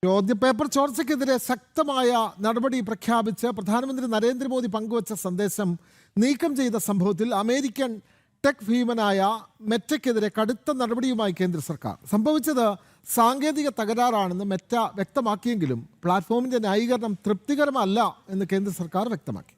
ചോദ്യപേപ്പർ ചോർച്ചയ്ക്കെതിരെ ശക്തമായ നടപടി പ്രഖ്യാപിച്ച് പ്രധാനമന്ത്രി നരേന്ദ്രമോദി പങ്കുവച്ച സന്ദേശം നീക്കം ചെയ്ത സംഭവത്തിൽ അമേരിക്കൻ ടെക് ഭീമനായ മെറ്റയ്ക്കെതിരെ കടുത്ത നടപടിയുമായി കേന്ദ്ര സർക്കാർ. സംഭവിച്ചത് സാങ്കേതിക തകരാറാണെന്ന് മെറ്റ വ്യക്തമാക്കിയെങ്കിലും പ്ലാറ്റ്ഫോമിന്റെ ന്യായീകരണം തൃപ്തികരമല്ല എന്ന് കേന്ദ്ര സർക്കാർ വ്യക്തമാക്കി.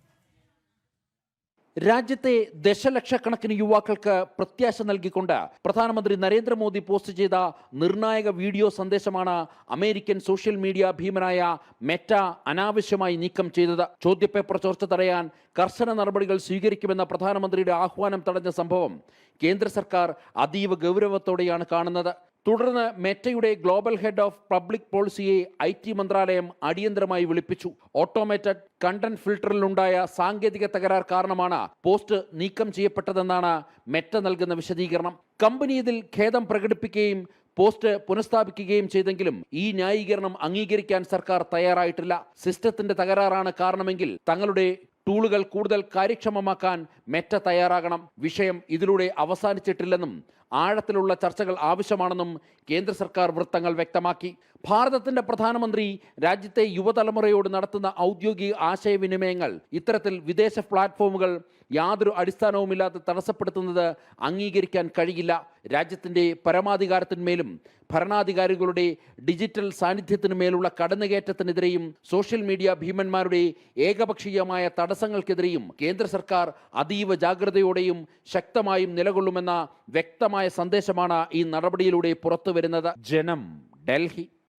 രാജ്യത്തെ ദശലക്ഷക്കണക്കിന് യുവാക്കൾക്ക് പ്രത്യാശ നൽകിക്കൊണ്ട് പ്രധാനമന്ത്രി നരേന്ദ്രമോദി പോസ്റ്റ് ചെയ്ത നിർണായക വീഡിയോ സന്ദേശമാണ് അമേരിക്കൻ സോഷ്യൽ മീഡിയ ഭീമനായ മെറ്റ അനാവശ്യമായി നീക്കം ചെയ്തത്. ചോദ്യപേപ്പർ ചോർച്ച തടയാൻ കർശന നടപടികൾ സ്വീകരിക്കുമെന്ന പ്രധാനമന്ത്രിയുടെ ആഹ്വാനം തടഞ്ഞ സംഭവം കേന്ദ്ര സർക്കാർ അതീവ ഗൗരവത്തോടെയാണ് കാണുന്നത്. തുടർന്ന് മെറ്റയുടെ ഗ്ലോബൽ ഹെഡ് ഓഫ് പബ്ലിക് പോളിസിയെ IT മന്ത്രാലയം അടിയന്തരമായി വിളിപ്പിച്ചു. ഓട്ടോമേറ്റഡ് കണ്ടന്റ് ഫിൽട്ടറിലുണ്ടായ സാങ്കേതിക തകരാർ കാരണമാണ് പോസ്റ്റ് നീക്കം ചെയ്യപ്പെട്ടതെന്നാണ് മെറ്റ നൽകുന്ന വിശദീകരണം. കമ്പനി ഇതിൽ ഖേദം പ്രകടിപ്പിക്കുകയും പോസ്റ്റ് പുനഃസ്ഥാപിക്കുകയും ചെയ്തെങ്കിലും ഈ ന്യായീകരണം അംഗീകരിക്കാൻ സർക്കാർ തയ്യാറായിട്ടില്ല. സിസ്റ്റത്തിന്റെ തകരാറാണ് കാരണമെങ്കിൽ തങ്ങളുടെ ടൂളുകൾ കൂടുതൽ കാര്യക്ഷമമാക്കാൻ മെറ്റ തയ്യാറാകണം. വിഷയം ഇതിലൂടെ അവസാനിച്ചിട്ടില്ലെന്നും ആഴത്തിലുള്ള ചർച്ചകൾ ആവശ്യമാണെന്നും കേന്ദ്ര സർക്കാർ വൃത്തങ്ങൾ വ്യക്തമാക്കി. ഭാരതത്തിന്റെ പ്രധാനമന്ത്രി രാജ്യത്തെ യുവതലമുറയോട് നടത്തുന്ന ഔദ്യോഗിക ആശയവിനിമയങ്ങൾ ഇത്തരത്തിൽ വിദേശ പ്ലാറ്റ്ഫോമുകൾ യാതൊരു അടിസ്ഥാനവുമില്ലാതെ തടസ്സപ്പെടുത്തുന്നത് അംഗീകരിക്കാൻ കഴിയില്ല. രാജ്യത്തിന്റെ പരമാധികാരത്തിന്മേലും ഭരണാധികാരികളുടെ ഡിജിറ്റൽ സാന്നിധ്യത്തിനുമേലുള്ള കടന്നുകയറ്റത്തിനെതിരെയും സോഷ്യൽ മീഡിയ ഭീമന്മാരുടെ ഏകപക്ഷീയമായ തടസ്സങ്ങൾക്കെതിരെയും കേന്ദ്ര സർക്കാർ അതീവ ജാഗ്രതയോടെയും ശക്തമായും നിലകൊള്ളുമെന്ന വ്യക്തമായ സന്ദേശമാണ് ഈ നടപടിയിലൂടെ പുറത്തുവരുന്നത്. ജനം, ഡൽഹി.